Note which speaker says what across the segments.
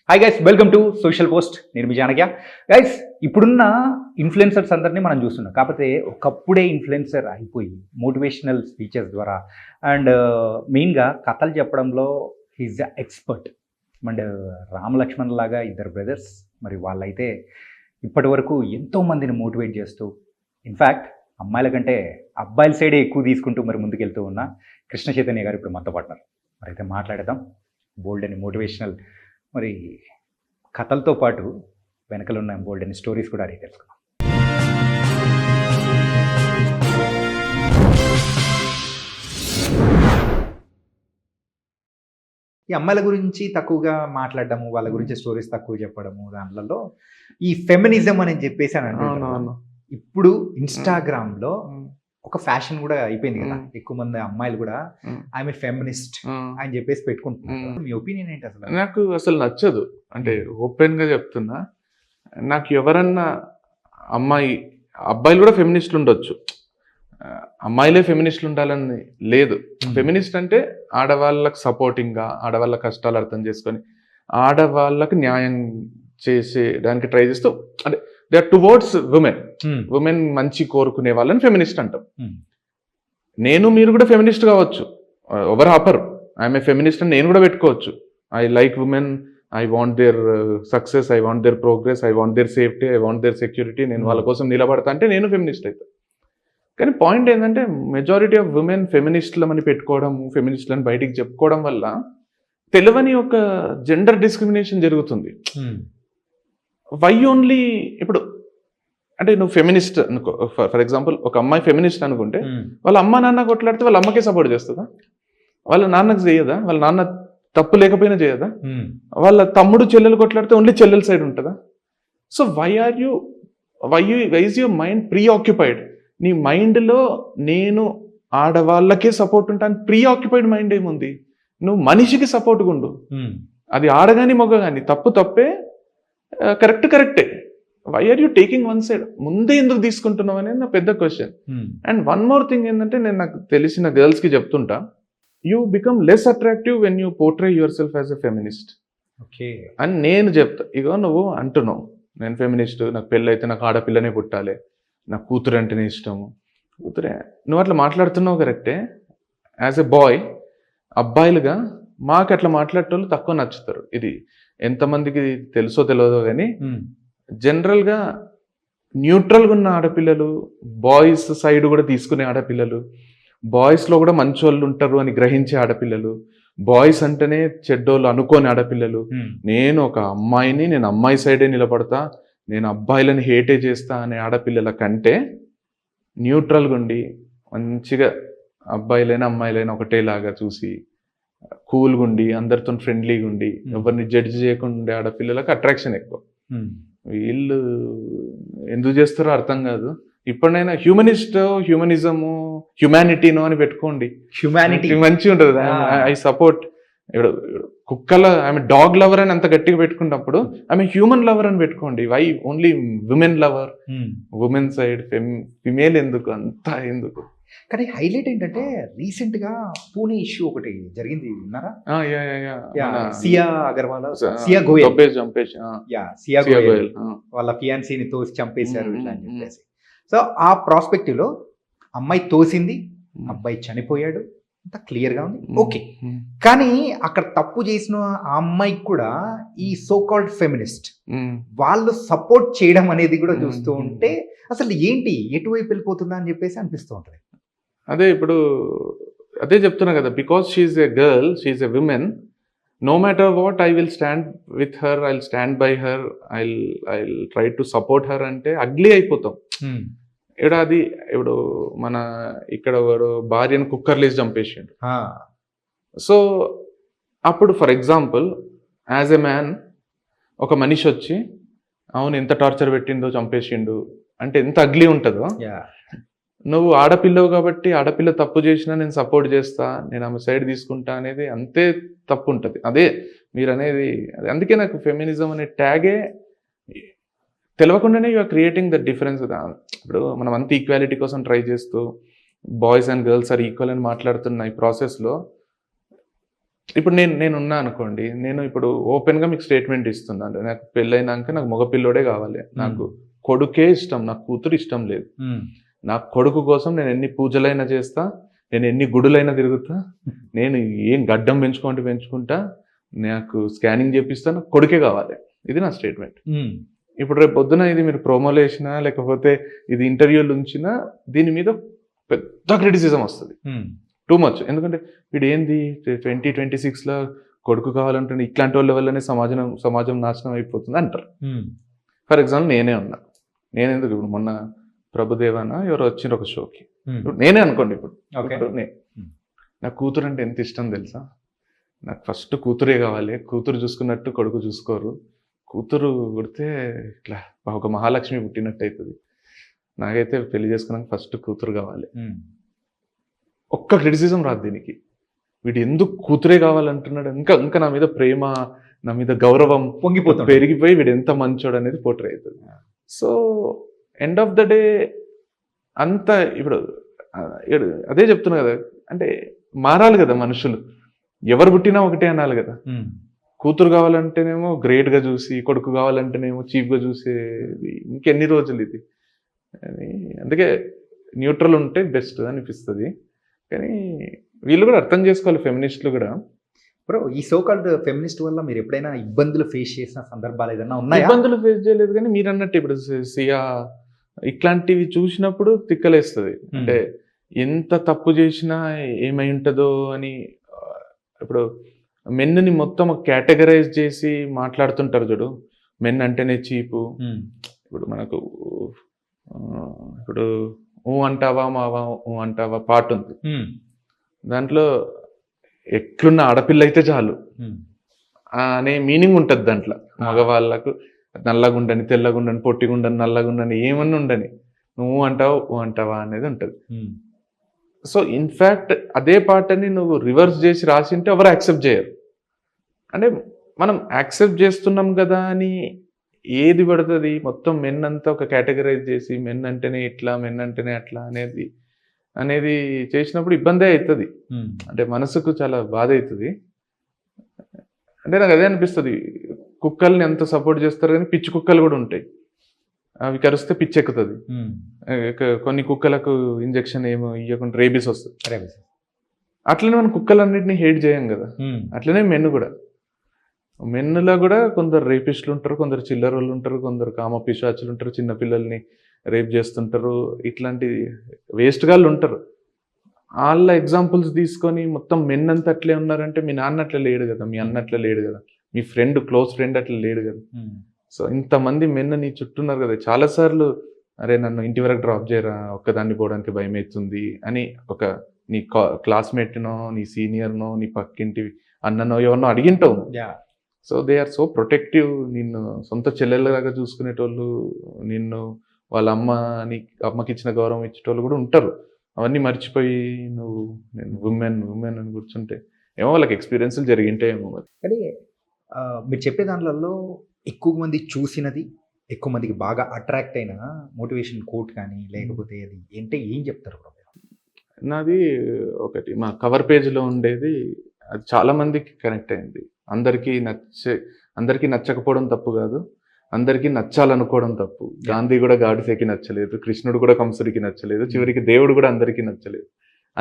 Speaker 1: Hi guys, welcome to social post. నేను మీ జానక్య. Guys, ఇప్పుడున్న influencers అందరినీ మనం చూస్తున్నాం. కాకపోతే ఒకప్పుడే ఇన్ఫ్లుయెన్సర్ అయిపోయి మోటివేషనల్ స్పీచెస్ ద్వారా అండ్ మెయిన్గా కథలు చెప్పడంలో he's the expert. And Ramalakshman లాగా ఇద్దరు బ్రదర్స్, మరి వాళ్ళైతే ఇప్పటి వరకు ఎంతోమందిని మోటివేట్ చేస్తూ, ఇన్ఫ్యాక్ట్ అమ్మాయిల కంటే అబ్బాయిల సైడే ఎక్కువ తీసుకుంటూ మరి ముందుకెళ్తూ ఉన్న కృష్ణ చైతన్య గారు ఇప్పుడు మనతో పాటున్నారు. మరి అయితే మాట్లాడదాం. బోల్డ్ అని మోటివేషనల్ మరి కథలతో పాటు వెనకలు ఉన్న బోల్డ్ అని స్టోరీస్ కూడా అడిగి తెలుసుకుందాం. ఈ అమ్మాయిల గురించి తక్కువగా మాట్లాడడము, వాళ్ళ గురించి స్టోరీస్ తక్కువ చెప్పడము, దాంట్లో ఈ ఫెమినిజం అని చెప్పేసి అని అంటున్నాను. ఇప్పుడు ఇన్స్టాగ్రామ్లో ఒక ఫ్యాషన్ కూడా అయిపోయింది కదా, ఎక్కువ మంది అమ్మాయిలు కూడా ఐఎమ్ ఏ ఫెమినిస్ట్ అని చెప్పేసి పెట్టుకుంటున్నారు. మీ ఒపీనియన్ ఏంటి అసలు?
Speaker 2: నాకు అసలు నచ్చదు, అంటే ఓపెన్ గా చెప్తున్నా. నాకు ఎవరన్నా అబ్బాయిలు కూడా ఫెమినిస్టులు ఉండొచ్చు, అమ్మాయిలే ఫెమినిస్టులు ఉండాలని లేదు. ఫెమినిస్ట్ అంటే ఆడవాళ్ళకి సపోర్టింగ్ గా, ఆడవాళ్ళ కష్టాలు అర్థం చేసుకొని ఆడవాళ్ళకి న్యాయం చేసేదానికి ట్రై చేస్తూ, అంటే దే ఆర్ టువర్డ్స్ ఉమెన్ మంచి కోరుకునే వాళ్ళని ఫెమినిస్ట్ అంటాం. మీరు కూడా ఫెమినిస్ట్ కావచ్చు, ఎవరు ఆపరు. ఐఎమ్ ఏ ఫెమినిస్ట్ అని నేను కూడా పెట్టుకోవచ్చు. I like women, I want their success, I want there progress, I want their safety, I want there security. నేను వాళ్ళ కోసం నిలబడతా అంటే నేను ఫెమినిస్ట్ అవుతా. కానీ పాయింట్ ఏంటంటే మెజారిటీ ఆఫ్ ఉమెన్ ఫెమినిస్టులని పెట్టుకోవడం, ఫెమినిస్టులని బయటికి చెప్పుకోవడం వల్ల తెలియని ఒక జెండర్ డిస్క్రిమినేషన్ జరుగుతుంది. వై ఓన్లీ ఇప్పుడు అంటే నువ్వు ఫెమినిస్ట్ అనుకో, ఫర్ ఎగ్జాంపుల్ ఒక అమ్మాయి ఫెమినిస్ట్ అనుకుంటే వాళ్ళ అమ్మ నాన్న కొట్లాడితే వాళ్ళ అమ్మకే సపోర్ట్ చేస్తుందా? వాళ్ళ నాన్నకు చేయదా? వాళ్ళ నాన్న తప్పు లేకపోయినా చేయదా? వాళ్ళ తమ్ముడు చెల్లెలు కొట్లాడితే ఓన్లీ చెల్లెల సైడ్ ఉంటుందా? So why is your mind preoccupied? నీ మైండ్లో నేను ఆడవాళ్ళకే సపోర్ట్ ఉంటాను ప్రీ ఆక్యుపైడ్ మైండ్ ఏముంది? నువ్వు మనిషికి సపోర్ట్గా ఉండు. అది ఆడగాని మొగ్గ కానీ తప్పే, కరెక్టే. Why are you taking one side? ముందే ఎందుకు తీసుకుంటున్నావు అనేది నా పెద్ద question. And one more thing ఏంటంటే, నేను నాకు తెలిసిన గర్ల్స్ కి చెప్తుంటా, you become less attractive when you portray yourself as a feminist అని నేను చెప్తా. ఇగో నువ్వు అంటున్నావు నేను ఫెమినిస్ట్, నాకు పెళ్ళి అయితే నాకు ఆడపిల్లనే పుట్టాలి, నాకు కూతురు అంటేనే ఇష్టము. కూతురే నువ్వు అట్లా మాట్లాడుతున్నావు కరెక్టే. యాజ్ ఎ బాయ్, అబ్బాయిలుగా మాకు అట్లా మాట్లాడేటోళ్ళు తక్కువ నచ్చుతారు. ఇది ఎంతమందికి తెలుసో తెలియదో కానీ జనరల్గా న్యూట్రల్గా ఉన్న ఆడపిల్లలు, బాయ్స్ సైడ్ కూడా తీసుకునే ఆడపిల్లలు, బాయ్స్లో కూడా మంచోళ్ళు ఉంటారు అని గ్రహించే ఆడపిల్లలు, బాయ్స్ అంటేనే చెడ్డోళ్ళు అనుకోని ఆడపిల్లలు, నేను ఒక అమ్మాయిని, నేను అమ్మాయి సైడే నిలబడతా, నేను అబ్బాయిలను హేటే చేస్తా అనే ఆడపిల్లల కంటే న్యూట్రల్గా ఉండి మంచిగా అబ్బాయిలైనా అమ్మాయిలైనా ఒకటేలాగా చూసి కూల్గా ఉండి అందరితో ఫ్రెండ్లీగా ఉండి ఎవరిని జడ్జి చేయకుండా ఉండే ఆడపిల్లలకు అట్రాక్షన్ ఎక్కువ. వీళ్ళు ఎందుకు చేస్తారో అర్థం కాదు. ఇప్పుడైనా హ్యూమనిజము, హ్యుమానిటీనో అని పెట్టుకోండి. హ్యుమానిటీ మంచిగా ఉంటుంది. I support. ఇప్పుడు కుక్కల ఆమె డాగ్ లవర్ అని అంత గట్టిగా పెట్టుకున్నప్పుడు ఆమె హ్యూమన్ లవర్ అని పెట్టుకోండి. Why only women lover? Women side female ఎందుకు? అంతా ఎందుకు?
Speaker 1: కానీ హైలైట్ ఏంటంటే రీసెంట్ గా పూణే ఇష్యూ ఒకటి జరిగింది, విన్నారా? సియా అగర్వాల్, సియా గోయల్ వాళ్ళ ఫియాన్సీని తోసి చంపేశారు ఇట్లా అని చెప్పేసి. సో ఆ ప్రాస్పెక్టివ్ లో అమ్మాయి తోసింది, అబ్బాయి చనిపోయాడు, అంత క్లియర్ గా ఉంది, ఓకే. కానీ అక్కడ తప్పు చేసిన ఆ అమ్మాయికి కూడా ఈ సో కాల్డ్ ఫెమినిస్ట్ వాళ్ళు సపోర్ట్ చేయడం అనేది కూడా చూస్తూ ఉంటే అసలు ఏంటి, ఎటువైపు వెళ్ళిపోతుందా అని చెప్పేసి అనిపిస్తూ ఉంటుంది.
Speaker 2: అదే చెప్తున్నా కదా, because she's a girl, she's a women, no matter what I will stand with her, I will stand by her, I will try to support her అంటే అగ్లీ అయిపోతాం. ఇప్పుడు మన ఇక్కడ భార్యను కుక్కర్లేసి చంపేసిండు. సో అప్పుడు for example as a man ఒక మనిషి వచ్చి అవును ఎంత టార్చర్ పెట్టిందో చంపేసిండు అంటే ఎంత అగ్లీ ఉంటుందో, నువ్వు ఆడపిల్లవు కాబట్టి ఆడపిల్ల తప్పు చేసినా నేను సపోర్ట్ చేస్తా, నేను ఆమె సైడ్ తీసుకుంటా అనేది అంతే తప్పు ఉంటుంది. అదే మీరు అనేది. అందుకే నాకు ఫెమినిజం అనే ట్యాగే తెలియకుండానే యూఆర్ క్రియేటింగ్ ద డిఫరెన్స్. ఇప్పుడు మనం అంత ఈక్వాలిటీ కోసం ట్రై చేస్తూ boys and girls are equal అని మాట్లాడుతున్న ఈ ప్రాసెస్లో ఇప్పుడు నేనున్నా అనుకోండి, నేను ఇప్పుడు ఓపెన్గా మీకు స్టేట్మెంట్ ఇస్తున్నాను, నాకు పెళ్ళైనాక నాకు మగ పిల్లోడే కావాలి, నాకు కొడుకే ఇష్టం, నాకు కూతురు ఇష్టం లేదు. నా కొడుకు కోసం నేను ఎన్ని పూజలైనా చేస్తా, నేను ఎన్ని గుడులైనా తిరుగుతా, నేను ఏం గడ్డం పెంచుకుంటా, నాకు స్కానింగ్ చేపిస్తా, నాకు కొడుకే కావాలి. ఇది నా స్టేట్మెంట్. ఇప్పుడు రేపు పొద్దున ఇది మీరు ప్రోమోలు వేసినా లేకపోతే ఇది ఇంటర్వ్యూలు ఉంచినా దీని మీద పెద్ద క్రిటిసిజం వస్తుంది, టూ మచ్. ఎందుకంటే వీడు ఏంది 2026లో కొడుకు కావాలంటే ఇట్లాంటి వాళ్ళ వల్లనే సమాజం నాశనం అయిపోతుంది అంటారు. ఫర్ ఎగ్జాంపుల్ నేను ఎందుకు ఇప్పుడు మొన్న ప్రభుదేవానా ఎవరు వచ్చిన ఒక షోకి, నేనే అనుకోండి ఇప్పుడు నా కూతురు అంటే ఎంత ఇష్టం తెలుసా, నాకు ఫస్ట్ కూతురే కావాలి, కూతురు చూసుకున్నట్టు కొడుకు చూసుకోరు, కూతురు పుడితే ఇట్లా ఒక మహాలక్ష్మి పుట్టినట్టు అవుతుంది, నాకైతే పెళ్లి చేసుకున్నాక ఫస్ట్ కూతురు కావాలి. ఒక్క క్రిటిసిజం రాదు దీనికి, వీడు ఎందుకు కూతురే కావాలంటున్నాడు, ఇంకా నా మీద ప్రేమ, నా మీద గౌరవం
Speaker 1: పొంగిపోతుంది,
Speaker 2: పెరిగిపోయి వీడు ఎంత మంచోడు అనేది పోర్ట్రే అవుతుంది. So end of the day అంతా ఇప్పుడు అదే చెప్తున్నా కదా, అంటే మారాలి కదా మనుషులు, ఎవరు పుట్టినా ఒకటే అనాలి కదా. కూతురు కావాలంటేనేమో గ్రేట్గా చూసి, కొడుకు కావాలంటేనేమో చీప్గా చూసేది ఇంకెన్ని రోజులు ఇది. అందుకే న్యూట్రల్ ఉంటే బెస్ట్ అనిపిస్తుంది. కానీ వీళ్ళు కూడా అర్థం చేసుకోవాలి, ఫెమినిస్టులు కూడా.
Speaker 1: బ్రో, ఈ సోకాల్డ్ ఫెమినిస్ట్ వల్ల మీరు ఎప్పుడైనా ఇబ్బందులు ఫేస్ చేసిన సందర్భాలు ఏదైనా ఉన్నాయా?
Speaker 2: ఇబ్బందులు ఫేస్ చేయలేదు, కానీ మీరు అన్నట్టు ఇప్పుడు సియా ఇట్లాంటివి చూసినప్పుడు తిక్కలేస్తుంది. అంటే ఎంత తప్పు చేసినా ఏమై ఉంటుందో అని. ఇప్పుడు మెన్ని మొత్తం కేటగరైజ్ చేసి మాట్లాడుతుంటారు చూడు, మెన్ అంటేనే చీపు. ఇప్పుడు మనకు ఇప్పుడు ఊ అంటావా మావా ఊ అంటావా పాట ఉంది, దాంట్లో ఎట్లున్న ఆడపిల్ల అయితే చాలు అనే మీనింగ్ ఉంటుంది దాంట్లో. మగవాళ్ళకు నల్లగుండని, తెల్లగుండని, పొట్టిగుండని, నల్లగుండని, ఏమన్నా ఉండని, నువ్వు అంటావు ఊ అంటావా అనేది ఉంటుంది. సో ఇన్ఫ్యాక్ట్ అదే పాటని నువ్వు రివర్స్ చేసి రాసింటే ఎవరు యాక్సెప్ట్ చేయరు. అంటే మనం యాక్సెప్ట్ చేస్తున్నాం కదా అని ఏది పడుతుంది మొత్తం మెన్ అంతా ఒక కేటగరైజ్ చేసి మెన్ అంటేనే ఇట్లా, మెన్ అంటేనే అట్లా అనేది చేసినప్పుడు ఇబ్బందే అవుతుంది. అంటే మనసుకు చాలా బాధ అవుతుంది. అంటే నాకు అదే అనిపిస్తుంది, కుక్కల్ని ఎంత సపోర్ట్ చేస్తారు కానీ పిచ్చి కుక్కలు కూడా ఉంటాయి, అవి కరిస్తే పిచ్చి ఎక్కుతుంది. కొన్ని కుక్కలకు ఇంజెక్షన్ ఏమో ఇవ్వకుండా రేబీస్ వస్తుంది. అట్లనే మనం కుక్కలన్నింటినీ హేట్ చేయం కదా, అట్లనే మెన్ను కూడా. మెన్నులో కూడా కొందరు రేపిస్టులు ఉంటారు, కొందరు చిల్లర వాళ్ళు ఉంటారు, కొందరు కామ పిశాచులు ఉంటారు, చిన్నపిల్లల్ని రేప్ చేస్తుంటారు, ఇట్లాంటి వేస్ట్ గాళ్ళు ఉంటారు. వాళ్ళ ఎగ్జాంపుల్స్ తీసుకొని మొత్తం మెన్ అంతా అట్లే ఉన్నారంటే మీ నాన్న అట్లా లేడు కదా, మీ అన్న అట్లా లేడు కదా, మీ ఫ్రెండ్ క్లోజ్ ఫ్రెండ్ అట్లా లేడు కదా. సో ఇంతమంది మెన్ నీ చుట్టూ ఉన్నారు కదా, చాలాసార్లు అరే నన్ను ఇంటి వరకు డ్రాప్ చేయరా, ఒక్కదాన్ని పోవడానికి భయం అవుతుంది అని ఒక నీ క్లాస్మేట్నో, నీ సీనియర్నో, నీ పక్కింటి అన్ననో ఎవరినో అడిగింటావు. So they are so protective, నిన్ను సొంత చెల్లెళ్ళలాగా చూసుకునేటోళ్ళు, నిన్ను వాళ్ళ అమ్మకి ఇచ్చిన గౌరవం ఇచ్చేటోళ్ళు కూడా ఉంటారు. అవన్నీ మర్చిపోయి నువ్వు నేను ఉమెన్ అని కూర్చుంటే ఏమో వాళ్ళకి ఎక్స్పీరియన్స్లు జరిగింటాయేమో.
Speaker 1: కానీ మీరు చెప్పే దాంట్లో ఎక్కువ మంది చూసినది, ఎక్కువ మందికి బాగా అట్రాక్ట్ అయిన మోటివేషన్ కోట్ కానీ లేకపోతే అది ఏంటి, ఏం చెప్తారు?
Speaker 2: నాది ఒకటి మా కవర్ పేజ్లో ఉండేది, అది చాలా మందికి కనెక్ట్ అయింది. అందరికీ నచ్చకపోవడం తప్పు కాదు, అందరికీ నచ్చాలనుకోవడం తప్పు. గాంధీ కూడా గాడిసేకి నచ్చలేదు, కృష్ణుడు కూడా కంసుడికి నచ్చలేదు, చివరికి దేవుడు కూడా అందరికీ నచ్చలేదు.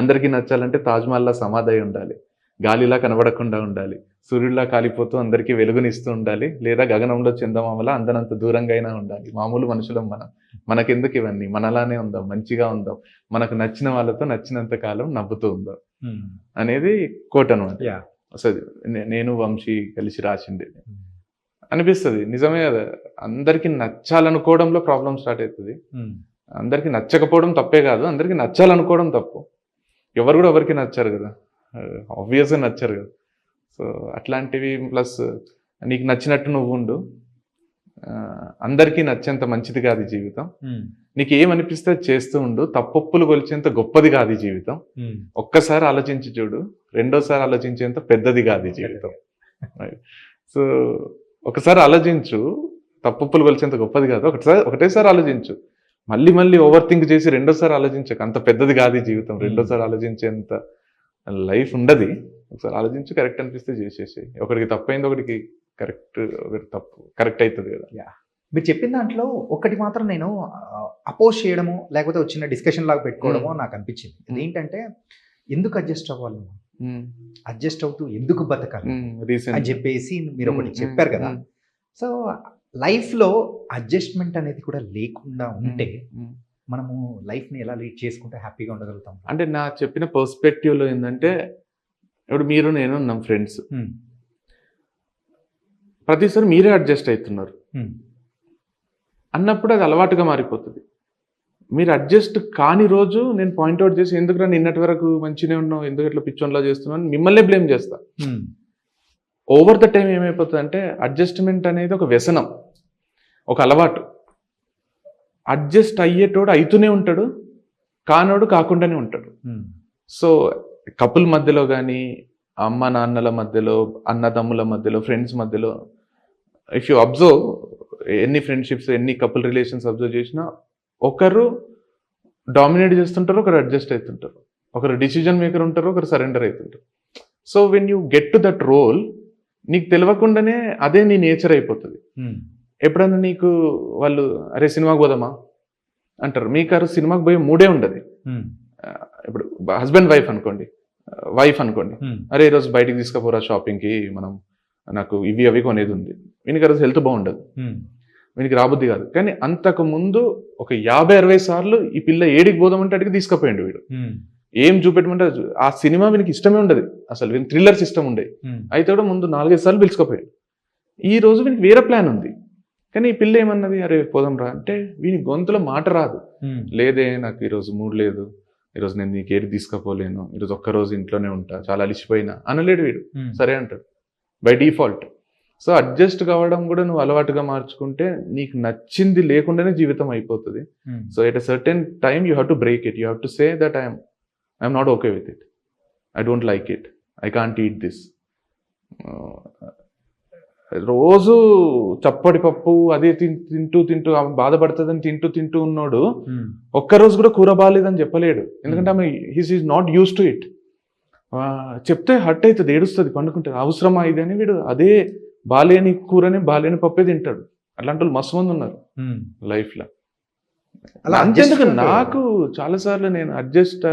Speaker 2: అందరికీ నచ్చాలంటే తాజ్మహల్లా సమాధి ఉండాలి, గాలిలా కనబడకుండా ఉండాలి, సూర్యుడిలా కాలిపోతూ అందరికీ వెలుగునిస్తూ ఉండాలి, లేదా గగనంలో చందమామలా అందనంత దూరంగా అయినా ఉండాలి. మామూలు మనుషులం మనకెందుకు ఇవన్నీ, మనలానే ఉందాం, మంచిగా ఉందాం, మనకు నచ్చిన వాళ్ళతో నచ్చినంత కాలం నవ్వుతూ ఉందాం అనేది కోట్ అనమాట. అసలు నేను వంశీ కలిసి రాసిండే అనిపిస్తుంది. నిజమే కదా, అందరికీ నచ్చాలనుకోవడంలో ప్రాబ్లం స్టార్ట్ అవుతుంది. అందరికీ నచ్చకపోవడం తప్పే కాదు, అందరికీ నచ్చాలనుకోవడం తప్పు. ఎవరు కూడా ఎవరికి నచ్చారు కదా, ఆబ్వియస్గా నచ్చారు కదా. సో అట్లాంటివి ప్లస్ నీకు నచ్చినట్టు నువ్వు ఉండు, అందరికీ నచ్చేంత మంచిది కాదు ఈ జీవితం, నీకు ఏమనిపిస్తే చేస్తూ ఉండు, తప్పొప్పులు కొలిచేంత గొప్పది కాదు ఈ జీవితం, ఒక్కసారి ఆలోచించి చూడు, రెండోసారి ఆలోచించేంత పెద్దది కాదు ఈ జీవితం. సో ఒకసారి ఆలోచించు, తప్పొప్పులు కొలిచేంత గొప్పది కాదు, ఒకటేసారి ఆలోచించు, మళ్ళీ ఓవర్ థింక్ చేసి రెండోసారి ఆలోచించక, అంత పెద్దది కాదు ఈ జీవితం, రెండోసారి ఆలోచించేంత లైఫ్ ఉండదు. ఒకసారి ఆలోచించి కరెక్ట్ అనిపిస్తే చేసేసి, ఒకరికి తప్పైంది ఒకరికి కరెక్ట్ అవుతుంది కదా.
Speaker 1: మీరు చెప్పిన దాంట్లో ఒకటి మాత్రం నేను అపోజ్ చేయడము లేకపోతే వచ్చిన డిస్కషన్ లాగా పెట్టుకోవడమో నాకు అనిపించింది. ఏంటంటే ఎందుకు అడ్జస్ట్ అవ్వాలి, అడ్జస్ట్ అవుతూ ఎందుకు బతకాలి అని చెప్పేసి మీరు ఒకటి చెప్పారు కదా. సో లైఫ్లో అడ్జస్ట్మెంట్ అనేది కూడా లేకుండా ఉంటే మనము లైఫ్ని ఎలా లీడ్ చేసుకుంటే హ్యాపీగా ఉండగలుగుతాం.
Speaker 2: అంటే నా చెప్పిన పర్స్పెక్టివ్లో ఏంటంటే, ఇప్పుడు మీరు నేను ఉన్నాం ఫ్రెండ్స్, ప్రతిసారి మీరే అడ్జస్ట్ అవుతున్నారు అన్నప్పుడు అది అలవాటుగా మారిపోతుంది. మీరు అడ్జస్ట్ కాని రోజు నేను పాయింట్అవుట్ చేసి ఎందుకు నిన్నటి వరకు మంచిగానే ఉన్నావు, ఎందుకు ఇట్లా పిచ్చోన్లా చేస్తున్నావు మిమ్మల్నే బ్లేమ్ చేస్తా. ఓవర్ ద టైం ఏమైపోతుంది అంటే అడ్జస్ట్మెంట్ అనేది ఒక వ్యసనం, ఒక అలవాటు. అడ్జస్ట్ అయ్యేటోడు అవుతూనే ఉంటాడు, కానోడు కాకుండానే ఉంటాడు. సో కపుల్ మధ్యలో కానీ, అమ్మ నాన్నల మధ్యలో, అన్నదమ్ముల మధ్యలో, ఫ్రెండ్స్ మధ్యలో, ఇఫ్ యూ అబ్జర్వ్ ఎన్ని ఫ్రెండ్షిప్స్, ఎన్ని కపుల్ రిలేషన్స్ అబ్జర్వ్ చేసినా ఒకరు డామినేట్ చేస్తుంటారు, ఒకరు అడ్జస్ట్ అవుతుంటారు, ఒకరు డిసిజన్ మేకర్ ఉంటారు, ఒకరు సరెండర్ అవుతుంటారు. So when you get to that role, నీకు తెలియకుండానే అదే నీ నేచర్ అయిపోతుంది. ఎప్పుడన్నా నీకు వాళ్ళు అరే సినిమాకి పోదామా అంటారు, మీకు సినిమాకి పోయే మూడే ఉండదు. ఇప్పుడు హస్బెండ్ వైఫ్ అనుకోండి, అరే ఈరోజు బయటికి తీసుకుపోరా షాపింగ్కి, మనం నాకు ఇవి అవి కొనేది ఉంది. వీనికి ఆ రోజు హెల్త్ బాగుండదు, వీనికి రాబుద్ది కాదు. కానీ అంతకు ముందు ఒక 50-60 సార్లు ఈ పిల్ల ఏడికి పోదామంటే అడిగి తీసుకుపోయిండు వీడు. ఏం చూపెట్టమంటే ఆ సినిమా వీనికి ఇష్టమే ఉండదు, అసలు వీనికి థ్రిల్లర్స్ ఇష్టం ఉండే, అయితే కూడా ముందు 4-5 సార్లు పిలుచుకుపోయాడు. ఈ రోజు వీనికి వేరే ప్లాన్ ఉంది, కానీ ఈ పిల్ల ఏమన్నది, అరే పోదాం రా అంటే వీని గొంతులో మాట రాదు. లేదే నాకు ఈరోజు మూడ్ లేదు, ఈరోజు నేను నీకు ఏది తీసుకుపోలేను, ఈరోజు ఒక్కరోజు ఇంట్లోనే ఉంటా, చాలా అలిసిపోయినా అనలేడు వీడు. సరే అంటాడు బై డిఫాల్ట్. సో అడ్జస్ట్ కావడం కూడా నువ్వు అలవాటుగా మార్చుకుంటే నీకు నచ్చింది లేకుండానే జీవితం అయిపోతుంది. So at a certain time you have to break it, you have to say that I'm not okay with it, I don't like it, I can't eat this. రోజు చప్పటి పప్పు అదే తింటూ బాధపడుతుందని తింటూ ఉన్నాడు, ఒక్కరోజు కూడా కూర బాగాలేదని చెప్పలేడు. ఎందుకంటే ఆమె his is not use to it. చెప్తే హర్ట్ అవుతుంది, ఏడుస్తుంది, పండుకుంటుంది. అవసరమా ఇది అని వీడు అదే బాలేని కూరని బాలేని పప్పే తింటాడు. అట్లాంటి వాళ్ళు మస్తు మంది ఉన్నారు లైఫ్లో. అంతేందుకు నాకు చాలాసార్లు నేను అడ్జస్ట్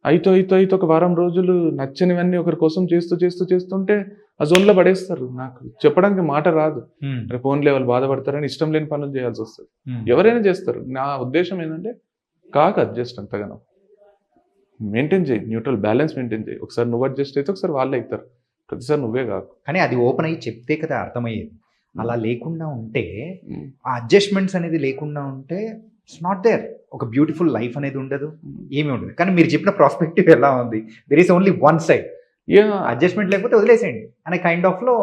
Speaker 2: అయితో ఒక వారం రోజులు నచ్చనివన్నీ ఒకరి కోసం చేస్తుంటే ఆ జోన్లో పడేస్తారు. నాకు చెప్పడానికి మాట రాదు, ఫోన్లో వాళ్ళు బాధపడతారని ఇష్టం లేని పనులు చేయాల్సి వస్తుంది. ఎవరైనా చేస్తారు. నా ఉద్దేశం ఏంటంటే అడ్జస్ట్ అంతగానో మెయింటైన్ చేయి, న్యూట్రల్ బ్యాలెన్స్ మెయింటైన్ చేయి. ఒకసారి నువ్వు అడ్జస్ట్ అయితే ఒకసారి వాళ్ళే అవుతారు, ప్రతిసారి నువ్వే కాకు.
Speaker 1: కానీ అది ఓపెన్ అయ్యి చెప్తే కదా అర్థమయ్యేది. అలా లేకుండా ఉంటే, ఆ అడ్జస్ట్మెంట్స్ అనేది లేకుండా ఉంటే ఇట్స్ నాట్ దేర్, ఒక బ్యూటిఫుల్ లైఫ్ అనేది ఉండదు, ఏమీ ఉండదు. కానీ మీరు చెప్పిన ప్రాస్పెక్టివ్ ఎలా ఉంది, there is only one side. Adjustment లేకపోతే వదిలేసేయండి అనే కైండ్ ఆఫ్ లో.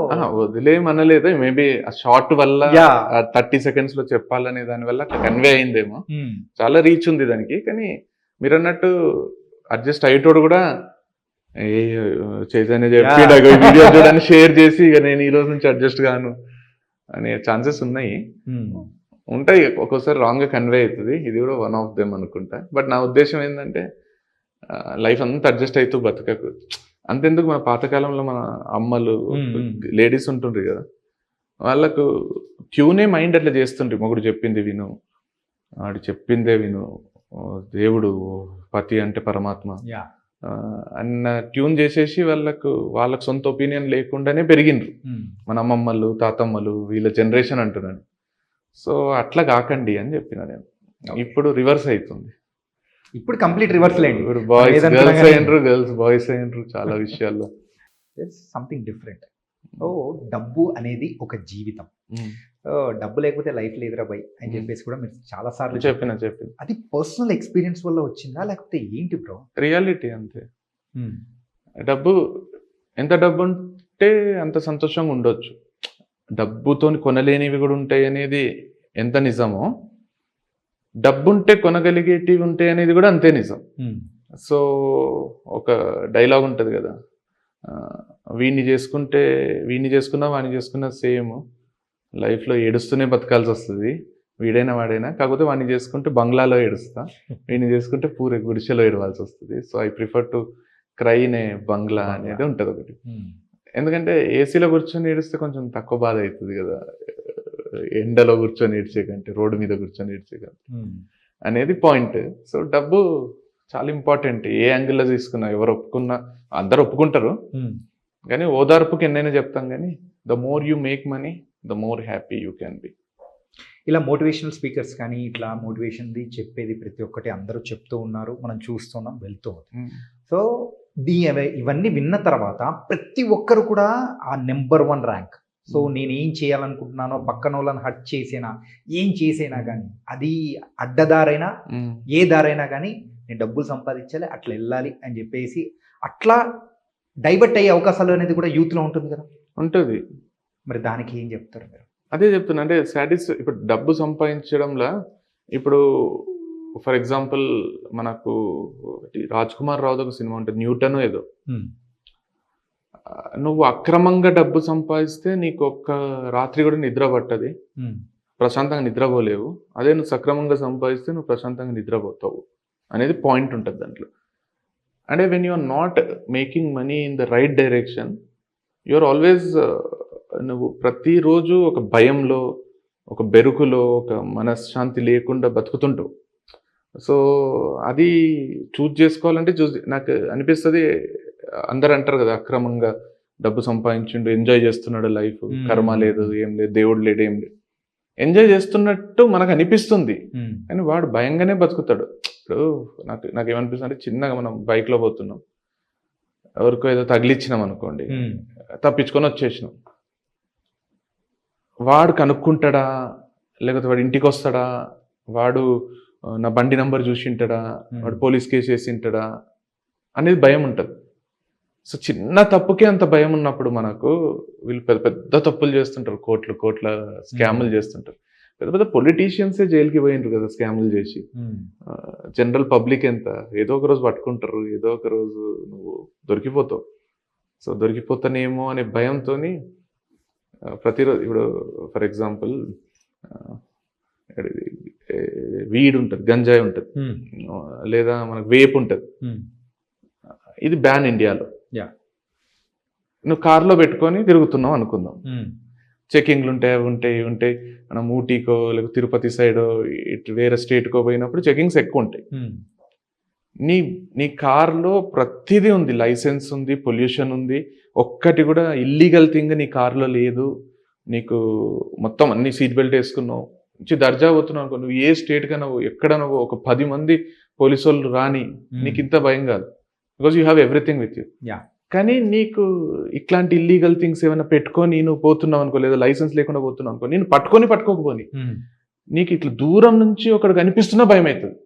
Speaker 2: వదిలేయమనలేదు, మేబీ ఆ షార్ట్ వల్ల 30 seconds లో చెప్పాలనే దాని వల్ల అట్లా కన్వే అయిందేమో. చాలా రీచ్ ఉంది దానికి. కానీ మీరు అన్నట్టు అడ్జస్ట్ అయ్యేటోడు కూడా చైతన్య చెప్పి వీడియో చూడని షేర్ చేసి ఇక నేను ఈ రోజు నుంచి అడ్జస్ట్ గాను అనే ఛాన్సెస్ ఉన్నాయి. ఉంటాయి, ఒక్కోసారి రాంగ్ గా కన్వే అవుతుంది. ఇది కూడా వన్ ఆఫ్ దెమ్ అనుకుంటా. బట్ నా ఉద్దేశం ఏంటంటే లైఫ్ అంతా అడ్జస్ట్ అవుతూ బతకకు. అంతెందుకు, మన పాతకాలంలో మన అమ్మలు లేడీస్ ఉంటుండ్రు కదా, వాళ్ళకు ట్యూనే మైండ్ అట్లా చేస్తుండ్రి. మొగుడు చెప్పింది విను, వాడు చెప్పిందే విను, దేవుడు పతి అంటే పరమాత్మ అన్న ట్యూన్ చేసేసి వాళ్ళకు సొంత ఒపీనియన్ లేకుండానే పెరిగిండ్రు మన అమ్మమ్మలు తాతమ్మలు, వీళ్ళ జనరేషన్ అంటున్నాను. సో అట్లా కాకండి అని చెప్పిన నేను. ఇప్పుడు రివర్స్ అవుతుంది,
Speaker 1: ఇప్పుడు కంప్లీట్ రివర్స్ లేండి.
Speaker 2: ఇప్పుడు బాయ్స్ గర్ల్స్ అయ్యిండ్రు, గర్ల్స్ బాయ్స్ అయ్యిండ్రు చాలా విషయాల్లో.
Speaker 1: Something different. ఓ డబ్బు అనేది ఒక జీవితం, డబ్బు లేకపోతే లైఫ్ లేదురా బై అని చెప్పేసి కూడా మీరు చాలా సార్లు
Speaker 2: చెప్పిన.
Speaker 1: అది పర్సనల్ ఎక్స్పీరియన్స్ వల్ల వచ్చిందా లేకపోతే ఏంటి బ్రో?
Speaker 2: రియాలిటీ అంతే. డబ్బు ఎంత డబ్బు ఉంటే అంత సంతోషంగా ఉండొచ్చు, డబ్బుతో కొనలేనివి కూడా ఉంటాయి అనేది ఎంత నిజమో, డబ్బుంటే కొనగలిగేటివి ఉంటాయి అనేది కూడా అంతే నిజం. సో ఒక డైలాగ్ ఉంటుంది కదా, వీడిని చేసుకున్నా వాడిని చేసుకున్నా సేమ్, లైఫ్లో ఏడుస్తూనే బతకాల్సి వస్తుంది, వీడైనా వాడైనా. కాకపోతే వాడిని చేసుకుంటే బంగ్లాలో ఏడుస్తా, వీడిని చేసుకుంటే పూరే గుడిసెలో ఏడవాల్సి వస్తుంది. సో ఐ ప్రిఫర్ టు క్రైనే బంగ్లా అనేది ఉంటుంది ఒకటి. ఎందుకంటే ఏసీలో కూర్చొని ఏడిస్తే కొంచెం తక్కువ బాధ అవుతుంది కదా, ఎండలో కూర్చొని ఏడ్చే కంటే, రోడ్డు మీద కూర్చొని ఏడ్చే కంటే అనేది పాయింట్. సో డబ్బు చాలా ఇంపార్టెంట్ ఏ యాంగిల్లో తీసుకున్నా, ఎవరు ఒప్పుకున్నా అందరు ఒప్పుకుంటారు, కానీ ఓదార్పుకి ఎన్నైనా చెప్తాం, కానీ the more you make money the more happy you can be.
Speaker 1: ఇలా మోటివేషనల్ స్పీకర్స్ కానీ ఇట్లా మోటివేషన్ది చెప్పేది ప్రతి ఒక్కటి అందరూ చెప్తూ ఉన్నారు, మనం చూస్తున్నాం, వెళ్తూ ఉంది. సో ఇవన్నీ విన్న తర్వాత ప్రతి ఒక్కరు కూడా ఆ నెంబర్ 1 ర్యాంక్. సో నేను ఏం చేయాలనుకుంటున్నానో, పక్కన వాళ్ళని హర్ట్ చేసేనా, ఏం చేసేనా కానీ, అది అడ్డదారైనా ఏ దారైనా కానీ నేను డబ్బులు సంపాదించాలి, అట్లా వెళ్ళాలి అని చెప్పేసి అట్లా డైవర్ట్ అయ్యే అవకాశాలు అనేది కూడా యూత్లో ఉంటుంది కదా.
Speaker 2: ఉంటుంది.
Speaker 1: మరి దానికి ఏం చెప్తారు మీరు?
Speaker 2: అదే చెప్తున్నా, అంటే ఇప్పుడు డబ్బు సంపాదించడంలో ఇప్పుడు ఫర్ ఎగ్జాంపుల్ మనకు రాజ్ కుమార్ రావుది ఒక సినిమా ఉంటుంది, న్యూటన్ ఏదో. నువ్వు అక్రమంగా డబ్బు సంపాదిస్తే నీకు ఒక్క రాత్రి కూడా నిద్ర పట్టది, ప్రశాంతంగా నిద్రపోలేవు. అదే నువ్వు సక్రమంగా సంపాదిస్తే నువ్వు ప్రశాంతంగా నిద్రపోతావు అనేది పాయింట్ ఉంటుంది దాంట్లో. అంటే when you are not making money in the right direction, you are always, నువ్వు ప్రతిరోజు ఒక భయంలో, ఒక బెరుకులో, ఒక మనశ్శాంతి లేకుండా బతుకుతుంటావు. సో అది చూజ్ చేసుకోవాలంటే నాకు అనిపిస్తుంది, అందరు అంటారు కదా అక్రమంగా డబ్బు సంపాదించిండు, ఎంజాయ్ చేస్తున్నాడు లైఫ్, కర్మ లేదు, ఏం లేదు, దేవుడు లేడు, ఏం లేదు, ఎంజాయ్ చేస్తున్నట్టు మనకు అనిపిస్తుంది, కానీ వాడు భయంగానే బతుకుతాడు. ఇప్పుడు నాకేమనిపిస్తుంది అంటే, చిన్నగా మనం బైక్లో పోతున్నాం, ఎవరికో ఏదో తగిలిచ్చినాం అనుకోండి, తప్పించుకొని వచ్చేసినాం, వాడు కనుక్కుంటాడా, లేకపోతే వాడు ఇంటికి వస్తాడా, వాడు నా బండి నంబర్ చూసింటాడా, వాడు పోలీస్ కేసు వేసింటాడా అనేది భయం ఉంటుంది. సో చిన్న తప్పుకే అంత భయం ఉన్నప్పుడు మనకు, వీళ్ళు పెద్ద పెద్ద తప్పులు చేస్తుంటారు, కోట్ల స్కాములు చేస్తుంటారు. పెద్ద పెద్ద పొలిటీషియన్సే జైలుకి పోయింటారు కదా స్కాములు చేసి. జనరల్ పబ్లిక్ ఎంత, ఏదో ఒక రోజు పట్టుకుంటారు, ఏదో ఒక రోజు నువ్వు దొరికిపోతావు. సో దొరికిపోతానేమో అనే భయంతో ప్రతిరోజు, ఇప్పుడు ఫర్ ఎగ్జాంపుల్ వీడ్ ఉంటుంది, గంజాయి ఉంటుంది, లేదా మనకు వేప్ ఉంటుంది, ఇది బ్యాన్ ఇండియాలో. నువ్వు కార్లో పెట్టుకొని తిరుగుతున్నావు అనుకుందాం, చెకింగ్లు ఉంటాయి. మనం ఊటీకో లేకపోతే తిరుపతి సైడో ఇటు వేరే స్టేట్కో పోయినప్పుడు చెకింగ్స్ ఎక్కువ ఉంటాయి. నీ కార్లో ప్రతిదీ ఉంది, లైసెన్స్ ఉంది, పొల్యూషన్ ఉంది, ఒక్కటి కూడా ఇల్లీగల్ థింగ్ నీ కార్లో లేదు. నీకు మొత్తం అన్ని సీట్ బెల్ట్ వేసుకున్నావు, మంచి దర్జా పోతున్నావు అనుకో, నువ్వు ఏ స్టేట్గా నువ్వు ఎక్కడ నువ్వు ఒక 10 మంది పోలీసు వాళ్ళు రాని నీకు ఇంత భయం కాదు, because you have everything with you. కానీ నీకు ఇట్లాంటి ఇల్లీగల్ థింగ్స్ ఏమైనా పెట్టుకొని నువ్వు పోతున్నావు అనుకో, లేదా లైసెన్స్ లేకుండా పోతున్నావు అనుకో, నేను పట్టుకోకపోని నీకు ఇట్లా దూరం నుంచి ఒకడు కనిపిస్తున్నా భయం అవుతుంది,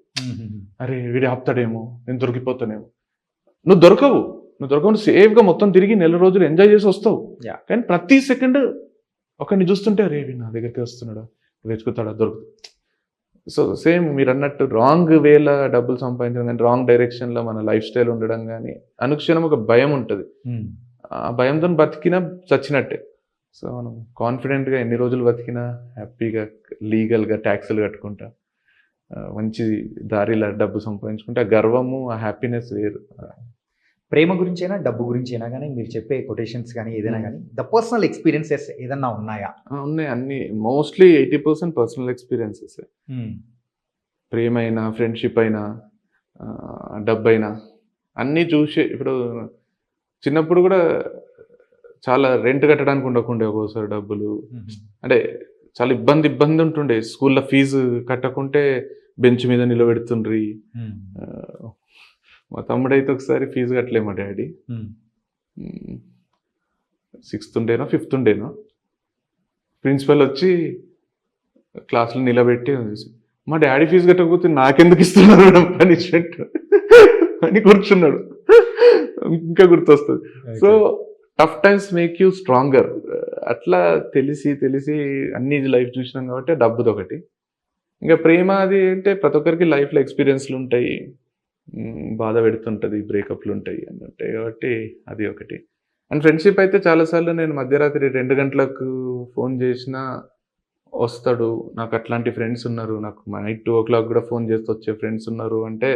Speaker 2: అరే వీడు ఆపుతాడేమో, నేను దొరికిపోతానేమో. నువ్వు దొరకవు సేఫ్గా మొత్తం తిరిగి నెల రోజులు ఎంజాయ్ చేసి వస్తావు. కానీ ప్రతి సెకండ్ ఒకరిని చూస్తుంటే, అరే వీడు నా దగ్గరికి వస్తున్నాడా, వెతుకుతాడా, దొరుకుతుంది. సో సేమ్ మీరు అన్నట్టు రాంగ్ వేల డబ్బులు సంపాదించడం కానీ, రాంగ్ డైరెక్షన్లో మన లైఫ్ స్టైల్ ఉండడం కానీ, అనుక్షణం ఒక భయం ఉంటుంది. ఆ భయంతో బతికినా చచ్చినట్టే. సో మనం కాన్ఫిడెంట్గా ఎన్ని రోజులు బతికినా హ్యాపీగా లీగల్గా ట్యాక్సులు కట్టుకుంటా మంచి దారిలో డబ్బు సంపాదించుకుంటే ఆ గర్వము, ఆ హ్యాపీనెస్ వేరు.
Speaker 1: ప్రేమ గురించైనా డబ్బు గురించైనా కానీ మీరు చెప్పే కొటేషన్స్ కానీ ఏదైనా కానీ ద పర్సనల్ ఎక్స్పీరియన్సెస్ ఏదన్నా ఉన్నాయా?
Speaker 2: ఉన్నాయి, అన్ని మోస్ట్లీ 80% పర్సనల్ ఎక్స్పీరియన్సెస్. ప్రేమ అయినా, ఫ్రెండ్షిప్ అయినా, డబ్బు అయినా అన్నీ చూసి, ఇప్పుడు చిన్నప్పుడు కూడా చాలా రెంట్ కట్టడానికి ఉండకుండే ఒక్కోసారి డబ్బులు, అంటే చాలా ఇబ్బంది ఉంటుండే. స్కూల్లో ఫీజు కట్టకుంటే బెంచ్ మీద నిలబెడుతుండ్రి. మా తమ్ముడైతే ఒకసారి ఫీజు కట్టలే మా డాడీ, 6th ఉండేనో 5th ఉండేనో, ప్రిన్సిపల్ వచ్చి క్లాస్లో నిలబెట్టి, మా డాడీ ఫీజు కట్టకపోతే నాకెందుకు ఇస్తున్నారు మేడం పనిష్మెంట్ అని కూర్చున్నాడు. ఇంకా గుర్తొస్తుంది. So tough times make you stronger. అట్లా తెలిసి అన్ని లైఫ్ చూసినాం కాబట్టి డబ్బుది ఒకటి. ఇంకా ప్రేమ అది అంటే ప్రతి ఒక్కరికి లైఫ్లో ఎక్స్పీరియన్స్లు ఉంటాయి, బాధ పెడుతుంటుంది, బ్రేకప్లు ఉంటాయి అని ఉంటాయి కాబట్టి అది ఒకటి. అండ్ ఫ్రెండ్షిప్ అయితే చాలాసార్లు నేను మధ్యరాత్రి 2 గంటలకు ఫోన్ చేసినా వస్తాడు. నాకు అట్లాంటి ఫ్రెండ్స్ ఉన్నారు, నాకు నైట్ 2 o'clock కూడా ఫోన్ చేస్తే వచ్చే ఫ్రెండ్స్ ఉన్నారు అంటే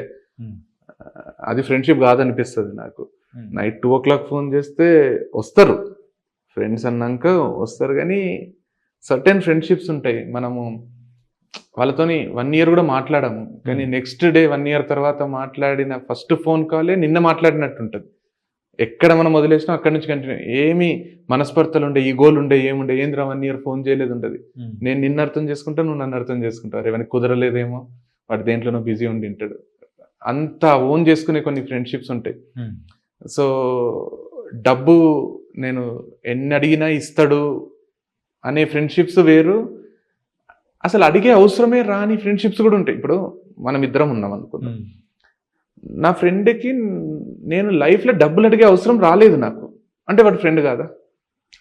Speaker 2: అది ఫ్రెండ్షిప్ కాదనిపిస్తుంది నాకు. నైట్ 2 o'clock ఫోన్ చేస్తే వస్తారు, ఫ్రెండ్స్ అన్నాక వస్తారు. కానీ సర్టెన్ ఫ్రెండ్షిప్స్ ఉంటాయి, మనము వాళ్ళతోని 1 year కూడా మాట్లాడము, కానీ నెక్స్ట్ డే 1 year తర్వాత మాట్లాడిన ఫస్ట్ ఫోన్ కాలే నిన్న మాట్లాడినట్టు ఉంటుంది. ఎక్కడ మనం వదిలేసినా అక్కడి నుంచి కంటిన్యూ, ఏమి మనస్పర్ధలు ఉండే, ఈగోలు ఉండే, ఏముండే, ఏంద్రా 1 year ఫోన్ చేయలేదు ఉంటుంది. నేను నిన్ను అర్థం చేసుకుంటా, నువ్వు నన్ను అర్థం చేసుకుంటావు, ఎవరికి కుదరలేదేమో, వాడు దేంట్లోనో బిజీ ఉండి ఉంటాడు. అంతా ఓన్ చేసుకునే కొన్ని ఫ్రెండ్షిప్స్ ఉంటాయి. సో డబ్బు నేను ఎన్ని అడిగినా ఇస్తాడు అనే ఫ్రెండ్షిప్స్ వేరు, అసలు అడిగే అవసరమే రాని ఫ్రెండ్షిప్స్ కూడా ఉంటాయి. ఇప్పుడు మనం ఇద్దరం ఉన్నాం అనుకుందాం, నా ఫ్రెండ్కి నేను లైఫ్లో డబ్బులు అడిగే అవసరం రాలేదు నాకు, అంటే వాడు ఫ్రెండ్ కాదా?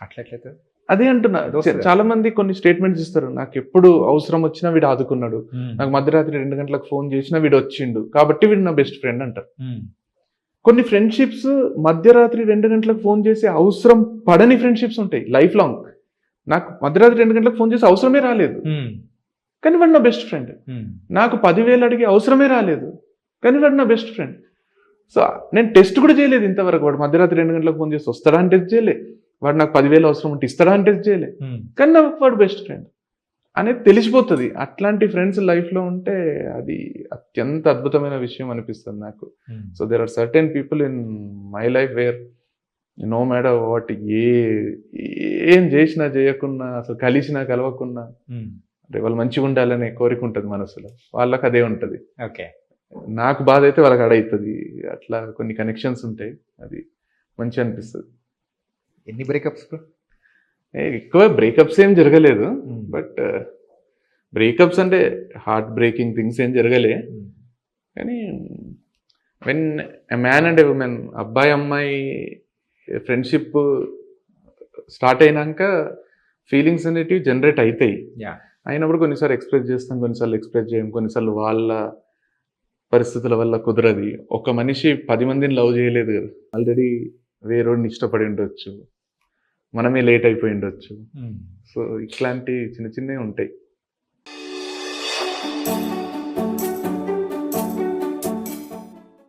Speaker 1: అట్లయితే
Speaker 2: అదే అంటున్నా. చాలా మంది కొన్ని స్టేట్మెంట్స్ ఇస్తారు, నాకు ఎప్పుడు అవసరం వచ్చినా వీడు ఆదుకున్నాడు, నాకు మధ్యరాత్రి 2 గంటలకు ఫోన్ చేసినా వీడు వచ్చిండు కాబట్టి వీడు నా బెస్ట్ ఫ్రెండ్ అంటారు. కొన్ని ఫ్రెండ్షిప్స్ మధ్యరాత్రి 2 గంటలకు ఫోన్ చేసి అవసరం పడని ఫ్రెండ్షిప్స్ ఉంటాయి లైఫ్ లాంగ్. నాకు మధ్యరాత్రి 2 గంటలకు ఫోన్ చేసి అవసరమే రాలేదు, కానీ వాడు నా బెస్ట్ ఫ్రెండ్. నాకు 10,000 అడిగి అవసరమే రాలేదు, కానీ వాడు నా బెస్ట్ ఫ్రెండ్. సో నేను టెస్ట్ కూడా చేయలేదు ఇంతవరకు, వాడు మధ్యరాత్రి 2 గంటలకు ఫోన్ చేసి వస్తాడా అని టెస్ట్ చేయలే, వాడు నాకు 10,000 అవసరం ఉంటే ఇస్తాడా అని టెస్ట్ చేయలే, కానీ నాకు వాడు బెస్ట్ ఫ్రెండ్ అనేది తెలిసిపోతుంది. అట్లాంటి ఫ్రెండ్స్ లైఫ్లో ఉంటే అది అత్యంత అద్భుతమైన విషయం అనిపిస్తుంది నాకు. So there are certain people in my life where no matter what, ఏం చేసినా చేయకున్నా, అసలు కలిసినా కలవకున్నా, అంటే వాళ్ళు మంచిగా ఉండాలనే కోరిక ఉంటుంది మనసులో, వాళ్ళకి అదే ఉంటుంది.
Speaker 1: ఓకే,
Speaker 2: నాకు బాధ అయితే వాళ్ళకి అడవుతుంది. అట్లా కొన్ని కనెక్షన్స్ ఉంటాయి, అది మంచిగా అనిపిస్తుంది.
Speaker 1: ఎన్ని బ్రేకప్స్?
Speaker 2: ఎక్కువ బ్రేకప్స్ ఏం జరగలేదు, బట్ బ్రేకప్స్ అంటే హార్ట్ బ్రేకింగ్ థింగ్స్ ఏం జరగలే. కానీ when a man and a women, అబ్బాయి అమ్మాయి ఫ్రెండ్షిప్ స్టార్ట్ అయినాక ఫీలింగ్స్ అనేటివి జనరేట్ అవుతాయి. అయినప్పుడు కొన్నిసార్లు ఎక్స్ప్రెస్ చేస్తాం, కొన్నిసార్లు ఎక్స్ప్రెస్ చేయం, కొన్నిసార్లు వాళ్ళ పరిస్థితుల వల్ల కుదరది. ఒక మనిషి 10 మందిని లవ్ చేయలేదు కదా, ఆల్రెడీ వేరేవాడిని ఇష్టపడి ఉండొచ్చు, మనమే లేట్ అయిపోయి ఉండొచ్చు. సో ఇట్లాంటి చిన్న చిన్నవి ఉంటాయి.